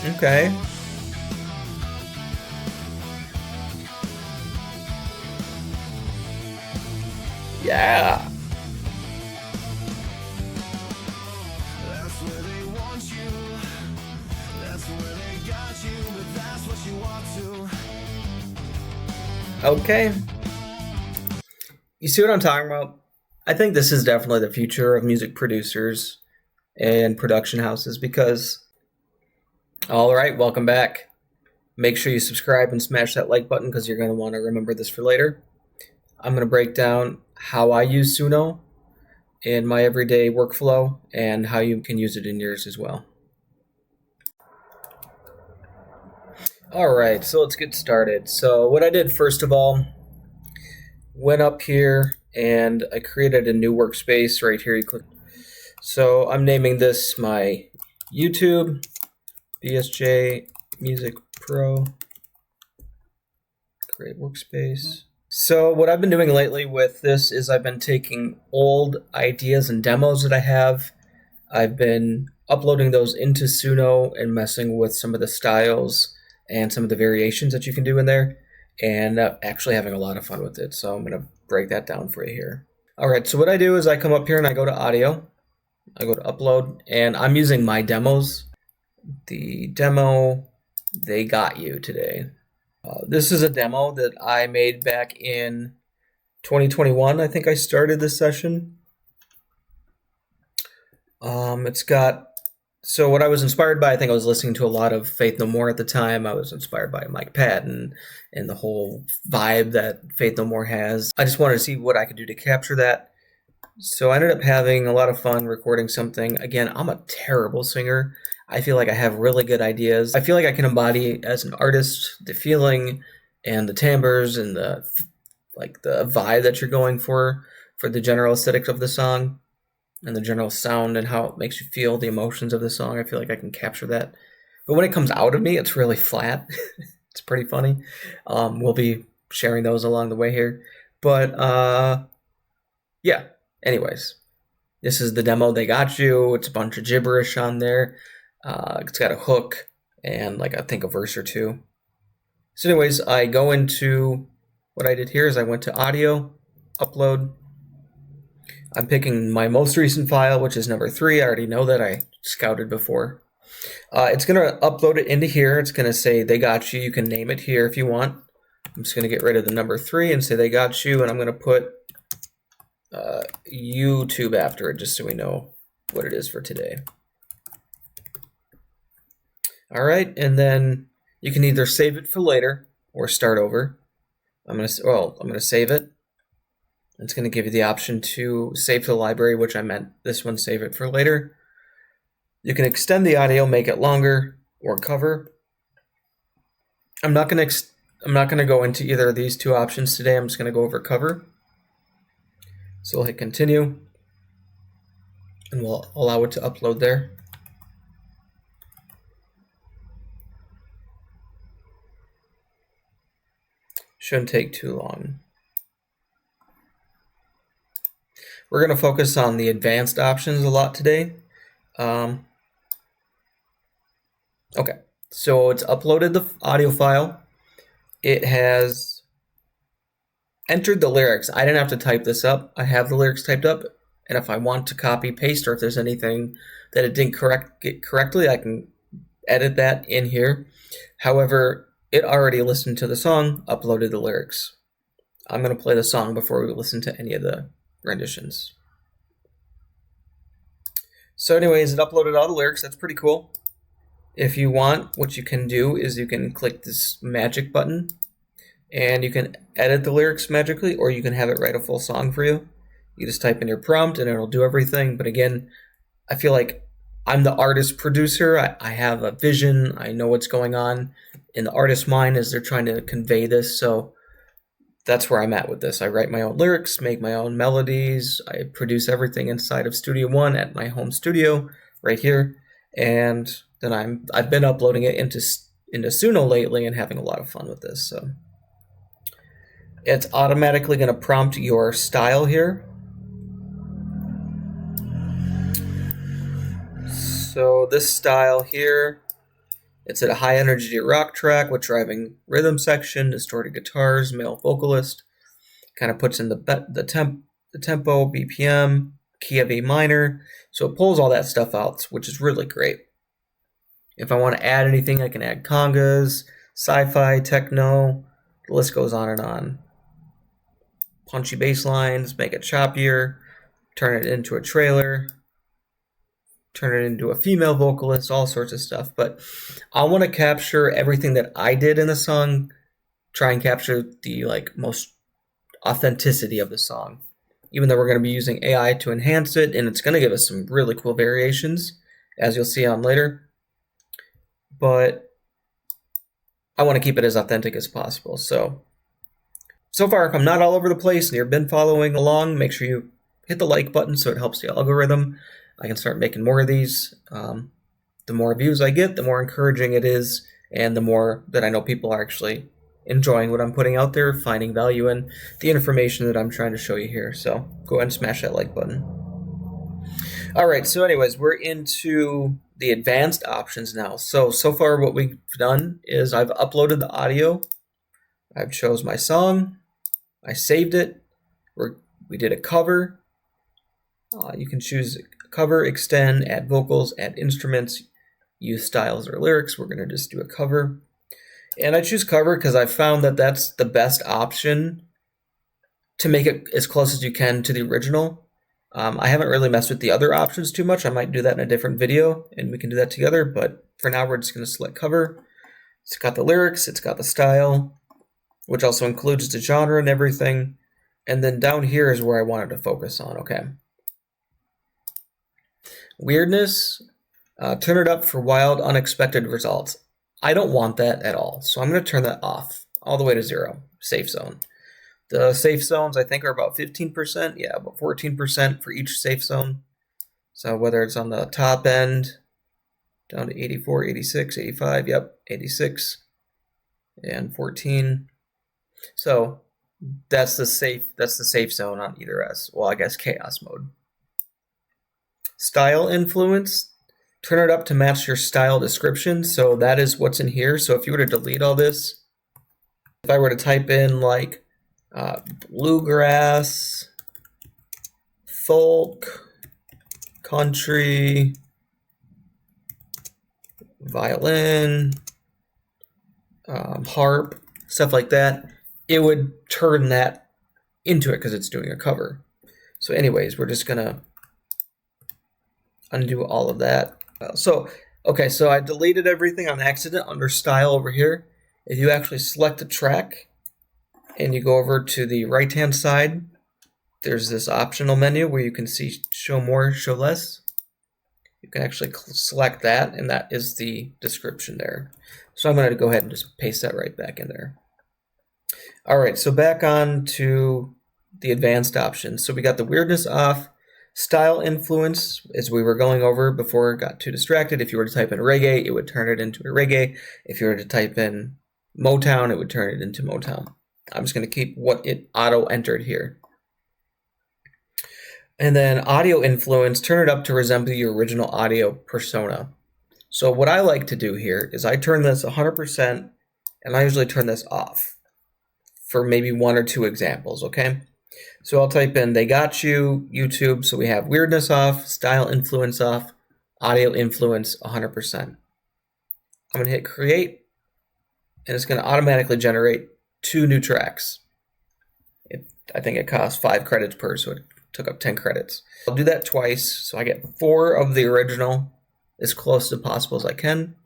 Okay. Yeah. That's where they want you. That's where they got you, but that's what you want to. Okay. You see what I'm talking about? I think this is definitely the future of music producers and production houses because, all right, welcome back. Make sure you subscribe and smash that like button because you're going to want to remember this for later. I'm going to break down how I use Suno in my everyday workflow and how you can use it in yours as well. All right, so let's get started. So what I did first of all, went up here and I created a new workspace right here. You click. So I'm naming this my YouTube BSJ Music Pro. Create workspace. So what I've been doing lately with this is I've been taking old ideas and demos that I have. I've been uploading those into Suno and messing with some of the styles and some of the variations that you can do in there, and actually having a lot of fun with it. So I'm going to break that down for you here. All right, so what I do is I come up here and I go to audio. I go to upload, and I'm using my demos. The demo, they got you today. This is a demo that I made back in 2021. I think I started this session. It's got, so what I was inspired by, I think I was listening to a lot of Faith No More at the time. I was inspired by Mike Patton and the whole vibe that Faith No More has. I just wanted to see what I could do to capture that. So I ended up having a lot of fun recording something. Again, I'm a terrible singer. I feel like I have really good ideas. I feel like I can embody as an artist the feeling and the timbres and the vibe that you're going for the general aesthetics of the song and the general sound and how it makes you feel the emotions of the song. I feel like I can capture that. But when it comes out of me, it's really flat. It's pretty funny. We'll be sharing those along the way here. But yeah, anyways, this is the demo. They got you. It's a bunch of gibberish on there. It's got a hook and I think a verse or two. So anyways, I go into what I did here is I went to audio, upload. I'm picking my most recent file, which is number 3. I already know that I scouted before. It's going to upload it into here. It's going to say they got you. You can name it here if you want. I'm just going to get rid of the number 3 and say they got you, and I'm going to put YouTube after it just so we know what it is for today. All right, and then you can either save it for later or start over. I'm going to save it. It's going to give you the option to save to the library, which I meant this one, save it for later. You can extend the audio, make it longer, or cover. I'm not going to go into either of these two options today. I'm just going to go over cover. So we'll hit continue, and we'll allow it to upload there. Shouldn't take too long. We're going to focus on the advanced options a lot today. Okay, so it's uploaded the audio file. It has entered the lyrics. I didn't have to type this up. I have the lyrics typed up, and if I want to copy paste or if there's anything that it didn't get correctly, I can edit that in here. However, it already listened to the song, uploaded the lyrics. I'm going to play the song before we listen to any of the renditions. So anyways, it uploaded all the lyrics. That's pretty cool. If you want, what you can do is you can click this magic button and you can edit the lyrics magically, or you can have it write a full song for you. You just type in your prompt and it'll do everything. But again, I feel like I'm the artist producer. I have a vision. I know what's going on in the artist's mind as they're trying to convey this. So that's where I'm at with this. I write my own lyrics, make my own melodies. I produce everything inside of Studio One at my home studio right here. And then I've been uploading it into Suno lately and having a lot of fun with this. So it's automatically going to prompt your style here. So this style here It's at a high energy rock track with driving rhythm section, distorted guitars, male vocalist. Kind of puts in the tempo, BPM, key of A minor. So it pulls all that stuff out, which is really great. If I want to add anything, I can add congas, sci-fi, techno. The list goes on and on. Punchy bass lines, make it choppier, turn it into a trailer, turn it into a female vocalist, all sorts of stuff. But I want to capture everything that I did in the song, try and capture the most authenticity of the song. Even though we're going to be using AI to enhance it, and it's going to give us some really cool variations, as you'll see on later. But I want to keep it as authentic as possible. So far, if I'm not all over the place and you've been following along, make sure you hit the like button so it helps the algorithm. I can start making more of these. The more views I get, the more encouraging it is, and the more that I know people are actually enjoying what I'm putting out there, finding value in the information that I'm trying to show you here. So go ahead and smash that like button. All right, so anyways, we're into the advanced options now. So far what we've done is I've uploaded the audio. I've chose my song. I saved it. We did a cover. You can choose cover, extend, add vocals, add instruments, use styles or lyrics. We're going to just do a cover. And I choose cover because I found that that's the best option to make it as close as you can to the original. I haven't really messed with the other options too much. I might do that in a different video, and we can do that together. But for now, we're just going to select cover. It's got the lyrics. It's got the style, which also includes the genre and everything. And then down here is where I wanted to focus on, okay? Weirdness, turn it up for wild, unexpected results. I don't want that at all, so I'm going to turn that off all the way to 0, safe zone. The safe zones, I think, are about 15%. Yeah, about 14% for each safe zone. So whether it's on the top end, down to 84, 86, 85, yep, 86, and 14. So that's the safe zone on either S. Well, I guess chaos mode. Style influence, turn it up to match your style description. So that is what's in here. So if you were to delete all this, if I were to type in like bluegrass, folk, country, violin, harp, stuff like that, it would turn that into it because it's doing a cover. So anyways, we're just gonna undo all of that. So I deleted everything on accident under style over here. If you actually select the track and you go over to the right hand side, there's this optional menu where you can see show more, show less. You can actually select that, and that is the description there. So I'm going to go ahead and just paste that right back in there. All right, so back on to the advanced options. So we got the weirdness off, style influence, as we were going over before it got too distracted. If you were to type in reggae, it would turn it into a reggae. If you were to type in Motown, it would turn it into Motown. I'm just going to keep what it auto-entered here. And then audio influence, turn it up to resemble your original audio persona. So what I like to do here is I turn this 100%, and I usually turn this off for maybe 1 or 2 examples, okay? So I'll type in, they got you, YouTube, so we have weirdness off, style influence off, audio influence 100%. I'm going to hit create, and it's going to automatically generate 2 new tracks. I think it costs 5 credits per, so it took up 10 credits. I'll do that twice, so I get 4 of the original, as close as possible as I can.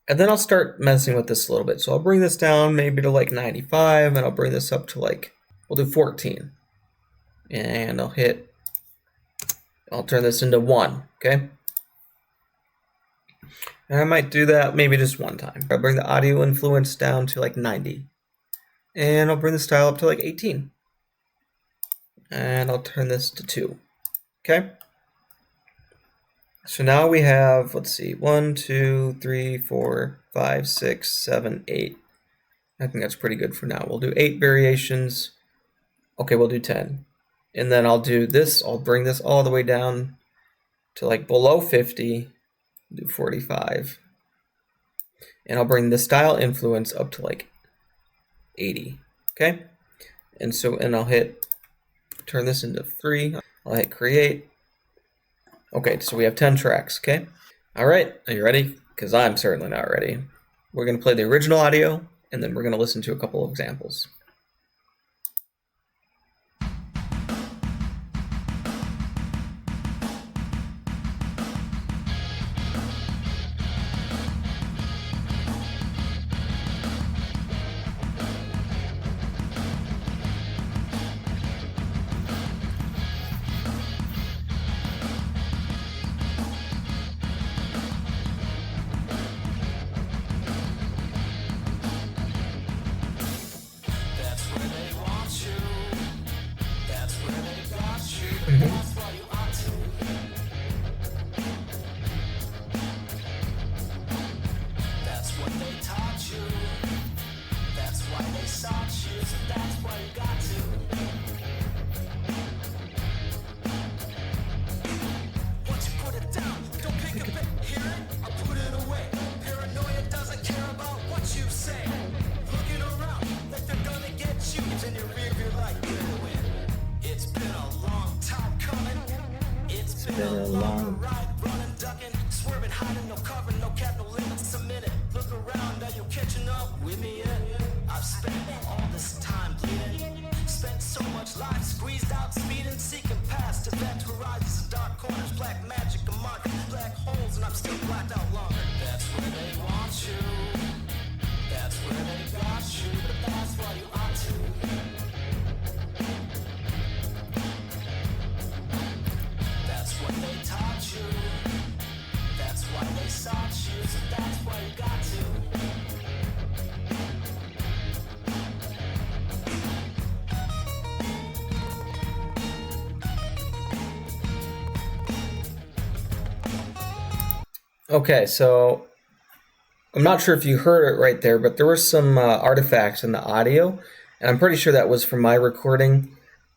And then I'll start messing with this a little bit. So I'll bring this down maybe to like 95, and I'll bring this up to we'll do 14. And I'll turn this into 1, okay? And I might do that maybe just 1 time. I'll bring the audio influence down to 90. And I'll bring the style up to 18. And I'll turn this to 2, okay? So now we have, let's see, 1, 2, 3, 4, 5, 6, 7, 8. I think that's pretty good for now. We'll do 8 variations. Okay, we'll do 10. And then I'll do this, I'll bring this all the way down to below 50. do 45. And I'll bring the style influence up to like 80. Okay? And I'll hit turn this into 3. I'll hit create. Okay, so we have 10 tracks, okay? All right, are you ready? Because I'm certainly not ready. We're going to play the original audio, and then we're going to listen to a couple of examples. Been a long ride, running, ducking, swerving, hiding, no cover, no cap, no limits a minute. Look around, are you catching up with me yet? I've spent all this time bleeding, spent so much life squeezed out, speeding, seeking past event horizons and dark corners, black magic, a mark, black holes, and I'm still blacked out longer. That's where they want you, that's where they got you, but that's why you ought to. What they taught you, that's why they sought you, so that's why you got to. Okay, so I'm not sure if you heard it right there, but there were some artifacts in the audio, and I'm pretty sure that was from my recording.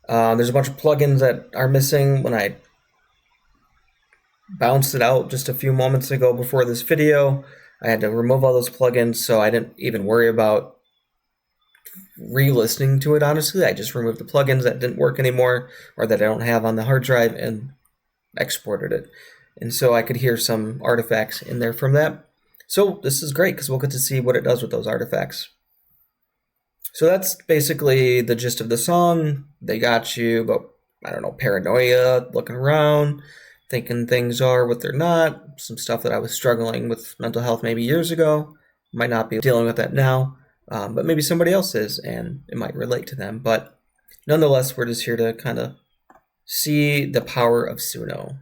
There's a bunch of plugins that are missing when I bounced it out just a few moments ago before this video. I had to remove all those plugins, so I didn't even worry about re-listening to it, honestly. I just removed the plugins that didn't work anymore or that I don't have on the hard drive and exported it. And so I could hear some artifacts in there from that. So this is great because we'll get to see what it does with those artifacts. So that's basically the gist of the song. They got you, but I don't know, paranoia, looking around, thinking things are what they're not, some stuff that I was struggling with mental health maybe years ago, might not be dealing with that now, but maybe somebody else is, and it might relate to them. But nonetheless, we're just here to kind of see the power of Suno.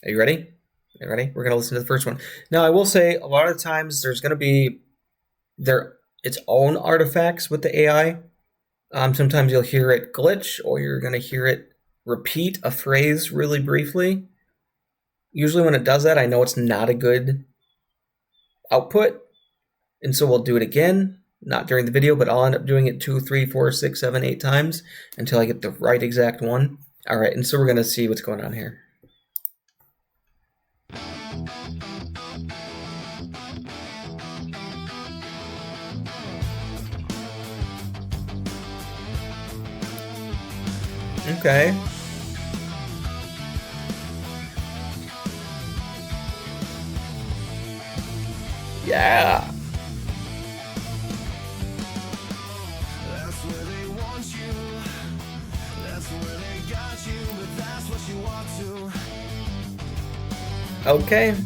Are you ready? Are you ready? We're going to listen to the first one. Now, I will say, a lot of times there's going to be its own artifacts with the AI. Sometimes you'll hear it glitch, or you're going to hear it repeat a phrase really briefly. Usually when it does that, I know it's not a good output. And so we'll do it again, not during the video, but I'll end up doing it 2, 3, 4, 6, 7, 8 times until I get the right exact one. All right, and so we're going to see what's going on here. Okay. Yeah. That's where they want you, that's where they got you, but that's what you want to. Okay.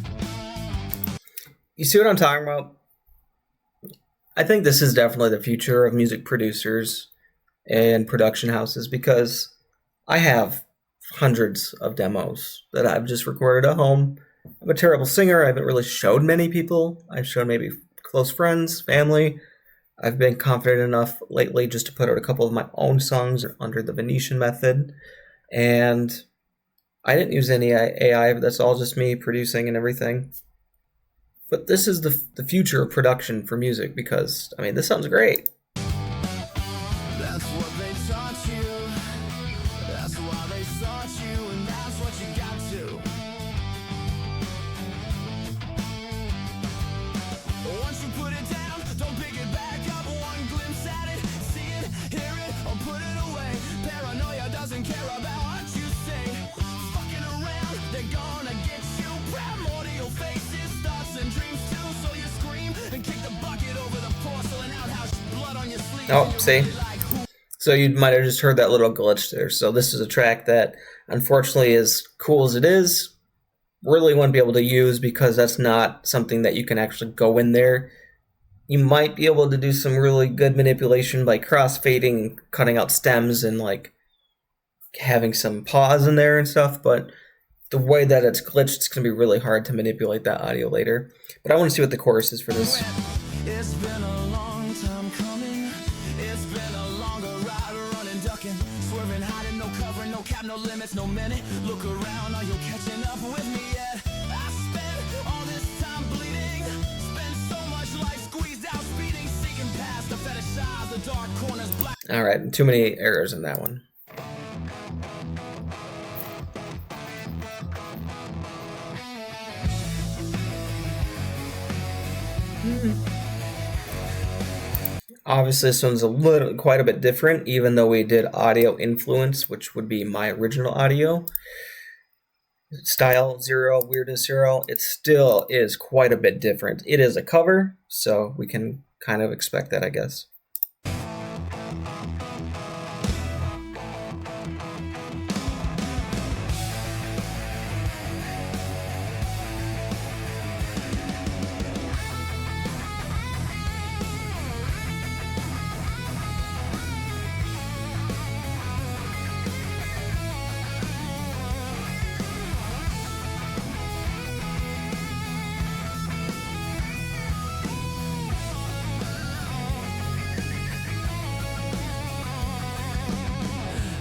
You see what I'm talking about? I think this is definitely the future of music producers and production houses, because I have hundreds of demos that I've just recorded at home. I'm a terrible singer. I haven't really showed many people. I've shown maybe close friends, family. I've been confident enough lately just to put out a couple of my own songs under the Venetian method. And I didn't use any AI, but that's all just me producing and everything. But this is the future of production for music, because, I mean, this sounds great. That's what they taught you, that's why they sought you, and that's what you got to. Oh, see? So you might have just heard that little glitch there. So this is a track that, unfortunately, as cool as it is, really wouldn't be able to use because that's not something that you can actually go in there. You might be able to do some really good manipulation by crossfading, cutting out stems, and like having some pause in there and stuff, but the way that it's glitched, it's going to be really hard to manipulate that audio later. But I want to see what the chorus is for this. It's been a long time coming. It's been a longer ride, running, ducking, swerving, hiding, no cover, no cap, no limits, no minute. Look around, are you catching up with me yet? I spent all this time bleeding, spent so much life squeezed out, speeding, seeking past the fetishize, the dark corners, black. All right, too many errors in that one. Obviously, this one's quite a bit different, even though we did audio influence, which would be my original audio. Style 0, weirdness 0, it still is quite a bit different. It is a cover, so we can kind of expect that, I guess.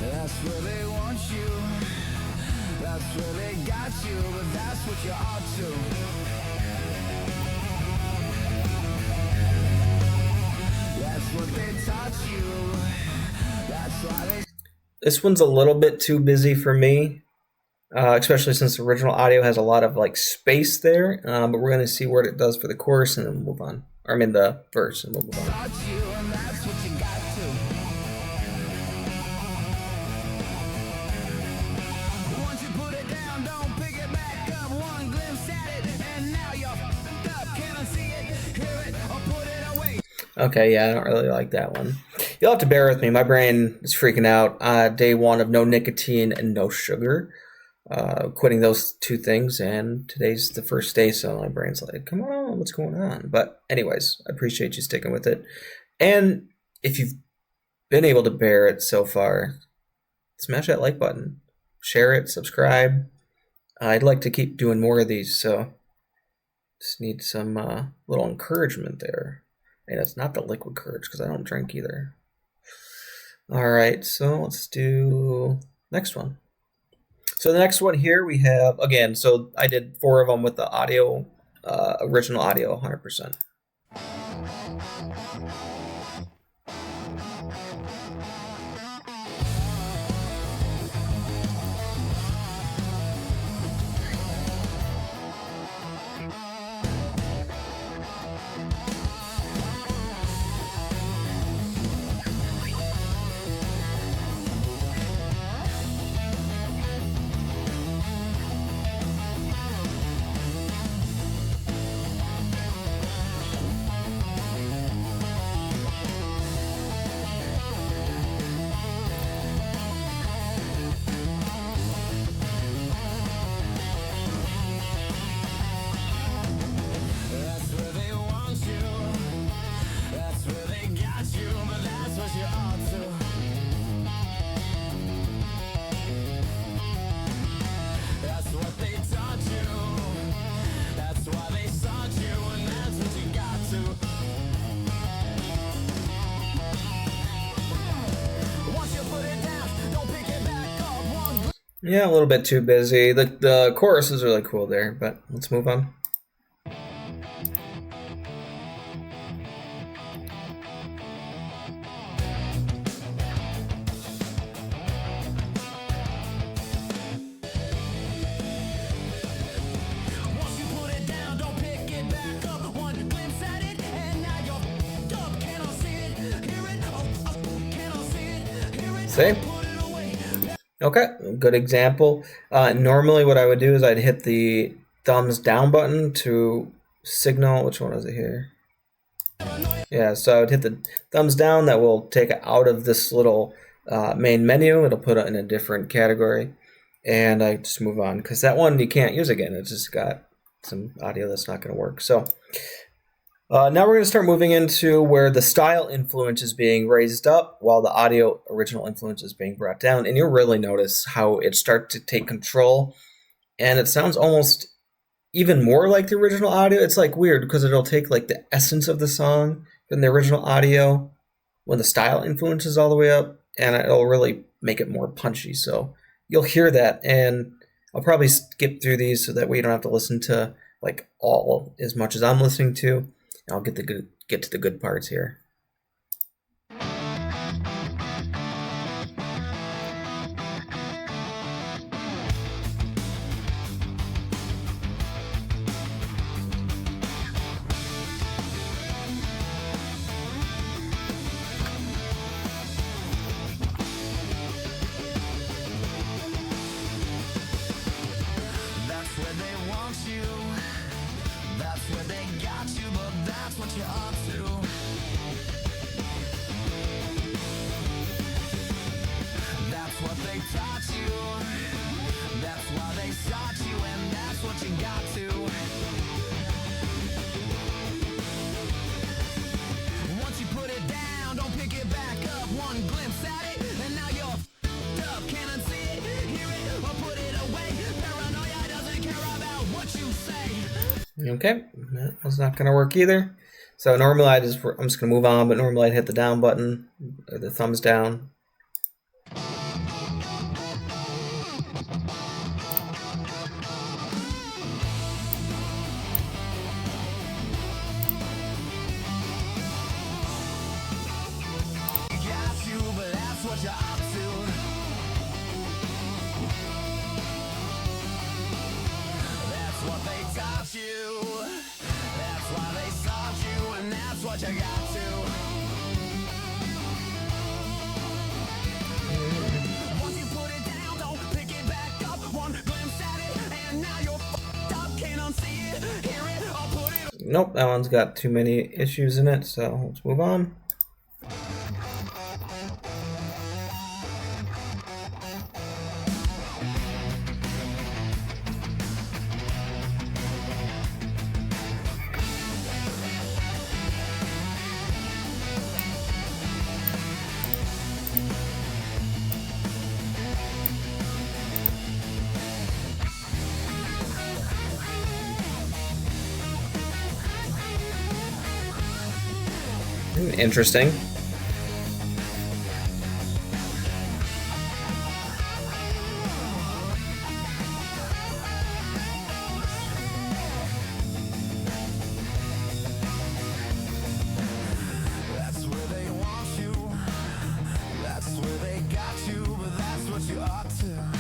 That's where they want you. That's where they got you, but that's what you ought to. That's what they taught you. That's why they. This one's a little bit too busy for me, especially since the original audio has a lot of like space there. But we're going to see what it does for the chorus and then we'll move on. Or I mean the verse and we'll move on. Taught you, and that's what you got to. Once you put it down, don't pick it back up. One glimpse at it, and now you're fucked up. Can't unsee it, hear it, or put it away. Okay, yeah, I don't really like that one. You'll have to bear with me. My brain is freaking out. Day one of no nicotine and no sugar. Quitting those two things, and today's the first day, so my brain's like, come on, what's going on? But anyways, I appreciate you sticking with it. And if you've been able to bear it so far, smash that like button. Share it, subscribe. I'd like to keep doing more of these, so just need some little encouragement there. And it's not the liquid courage, because I don't drink either. Alright, so let's do next one. So the next one here we have, again, so I did 4 of them with the audio, original audio 100%. That's where they want you. That's where they got you, but that's what you ought to. That's what they taught you. That's why they sought you, and that's what you got to. Once you put it down, don't pick it back up. One. Yeah, a little bit too busy. The chorus is really cool there, but let's move on. Once you put it down, don't pick it back up. One glimpse at it, and now you're fucked up. Can I see it? Hear it? Can I see it? Hear it? See? Put it away. Okay, good example. Normally what I would do is I'd hit the thumbs down button to signal, which one is it here? Yeah, so I would hit the thumbs down. That will take it out of this little main menu. It'll put it in a different category. And I just move on because that one you can't use again. It's just got some audio that's not going to work. So now we're going to start moving into where the style influence is being raised up while the audio original influence is being brought down. And you'll really notice how it starts to take control. And it sounds almost even more like the original audio. It's like weird because it'll take like the essence of the song from the original audio when the style influence is all the way up, and it'll really make it more punchy. So you'll hear that, and I'll probably skip through these so that way you don't have to listen to like all as much as I'm listening to. I'll get to the good parts here. That's where they want you. That's where they got you, but that's what you're up to. That's what they taught you. That's why they sought you, and that's what you got to. Once you put it down, don't pick it back up. One glimpse at it, and now you're up. Can't unsee it, hear it, or put it away. Paranoia doesn't care about what you say. Okay, that's not going to work either. So normally I'm just going to move on, but normally I'd hit the down button, or the thumbs down. Got you, but that's what you're up to. That's what they taught you. That's why they sought you, and that's what you got to. Once you put it down, don't pick it back up. One glimpse at it, and now you're fucked up. Can't unsee it, hear it, or put it. Nope, that one's got too many issues in it, so let's move on. Interesting. That's where they want you. That's where they got you, but that's what you ought to.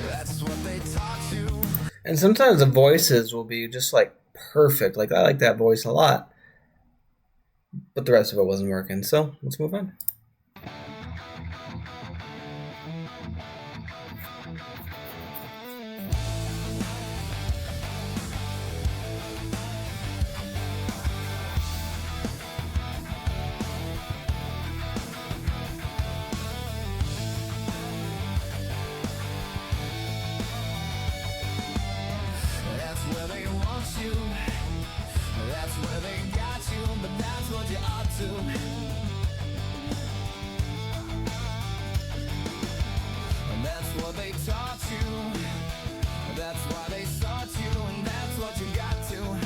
That's what they taught you. And sometimes the voices will be just like perfect. Like I like that voice a lot. But the rest of it wasn't working. So let's move on. That's where they want you. That's where they got you, but that's what you ought to. And that's what they taught you. That's why they sought you, and that's what you got to.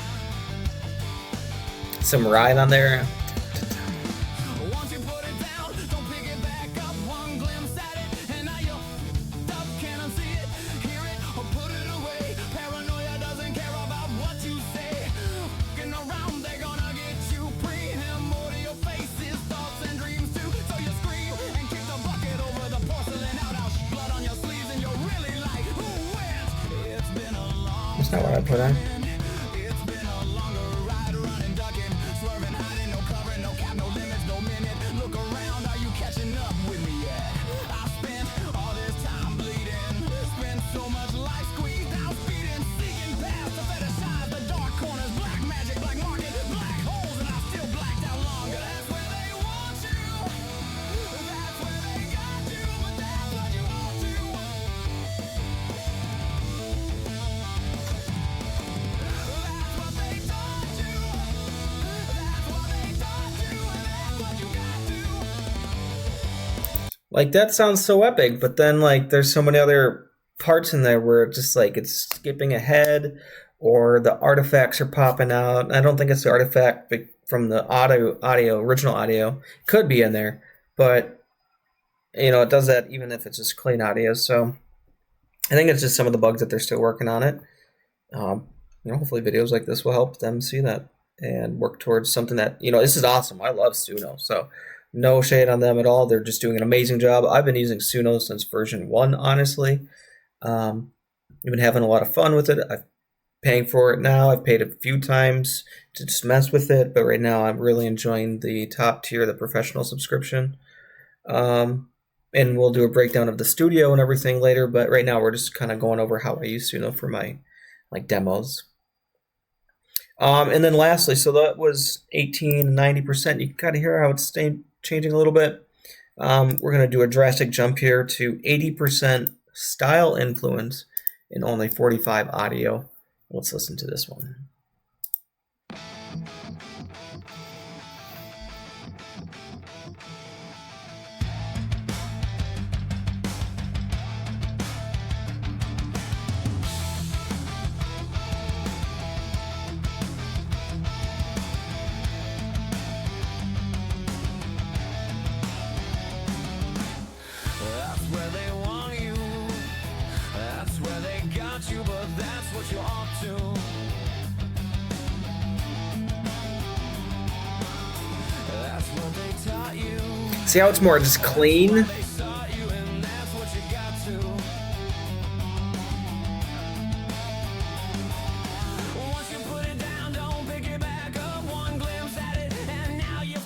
Some ride on there. Once you put it down, don't pick it back up. One glimpse at it, and now you're up. Can't unsee it, hear it, or put it away. Paranoia doesn't care about what you say. Looking around, they're gonna get you free. And more to your faces, thoughts and dreams too. So you scream and kick the bucket over the porcelain outhouse. Blood on your sleeves, and you're really like, who wins? It's been a long That's not what I put on. It's been a longer ride, running, ducking, swerving, hiding, no cover, no cap, no limits, no minute. Look around, are you catching up with me yet? I spent all this time bleeding, spent so much life squeezed out, speeding, seeking past the better Like that sounds so epic, but then like there's so many other parts in there where it's just like it's skipping ahead, or the artifacts are popping out. I don't think it's the artifact from the audio original audio. Could be in there, but it does that even if it's just clean audio. So I think it's just some of the bugs that they're still working on it. Hopefully videos like this will help them see that and work towards something that, this is awesome. I love Suno. So no shade on them at all. They're just doing an amazing job. I've been using Suno since version 1, honestly. I've been having a lot of fun with it. I'm paying for it now. I've paid a few times to just mess with it, but right now I'm really enjoying the top tier, the professional subscription. And we'll do a breakdown of the studio and everything later, but right now we're just kind of going over how I use Suno for my demos. And then lastly, so that was 18, 90%. You can kind of hear how it's changing a little bit. We're going to do a drastic jump here to 80% style influence and only 45 audio. Let's listen to this one. You, but that's what you ought to. That's what they taught you. See how it's more just clean? They taught you, and that's what you got to. Once you put it down, don't pick it back up. One glimpse at it, and now you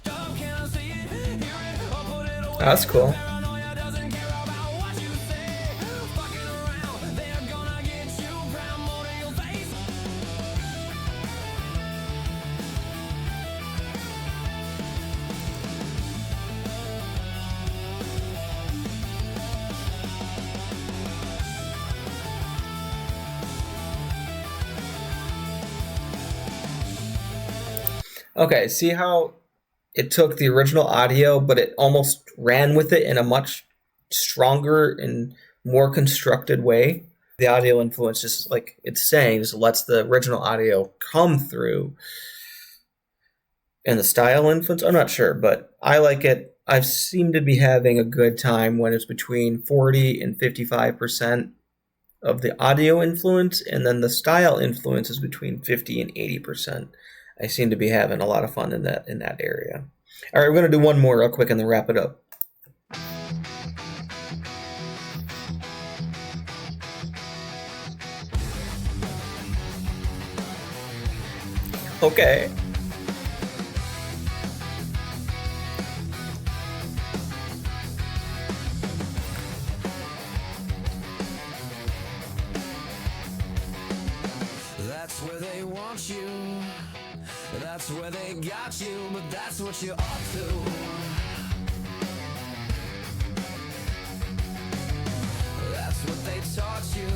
up. Can't see it, hear it, or put it away. That's cool. Okay, see how it took the original audio, but it almost ran with it in a much stronger and more constructed way? The audio influence, just like it's saying, just lets the original audio come through. And the style influence, I'm not sure, but I like it. I seem to be having a good time when it's between 40 and 55% of the audio influence, and then the style influence is between 50 and 80%. I seem to be having a lot of fun in that area. All right, we're going to do one more real quick and then wrap it up. Okay. That's where they want you. That's where they got you, but that's what you ought to. That's what they taught you.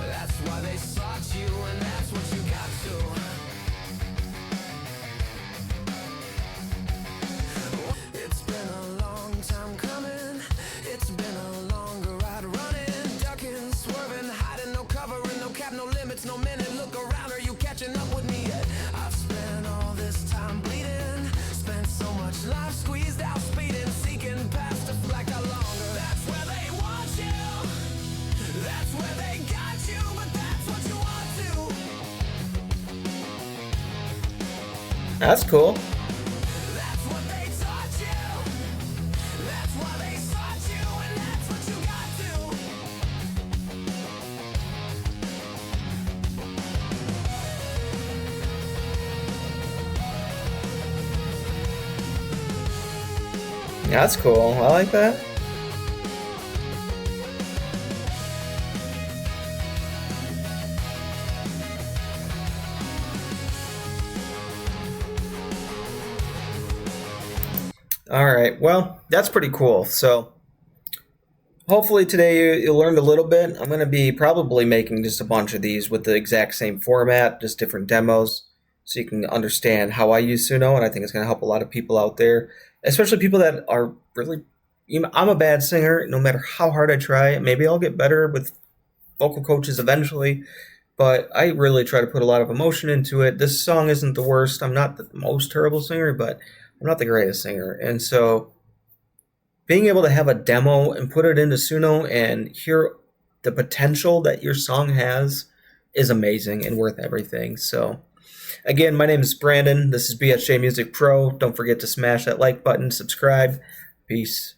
That's why they sought you, and that's what you got to. It's been a long time coming. It's been a longer ride running, ducking, swerving, hiding, no covering, no cap, no limits, no minute. Look around, are you catching up with me yet? I've spent all this time bleeding, spent so much life squeezed out, speeding, seeking past to like a longer. That's where they want you. That's where they got you, but that's what you want to. That's cool. That's what they taught you. That's why they sought you, and that's what you got to. That's cool. I like that. All right. Well, that's pretty cool. So hopefully today you learned a little bit. I'm going to be probably making just a bunch of these with the exact same format, just different demos, so you can understand how I use Suno. And I think it's going to help a lot of people out there, especially people that are really I'm a bad singer, no matter how hard I try. Maybe I'll get better with vocal coaches eventually, but I really try to put a lot of emotion into it. This song isn't the worst. I'm not the most terrible singer, but I'm not the greatest singer. And so being able to have a demo and put it into Suno and hear the potential that your song has is amazing and worth everything. So, again, my name is Brandon. This is BSJ Music Pro. Don't forget to smash that like button, subscribe. Peace.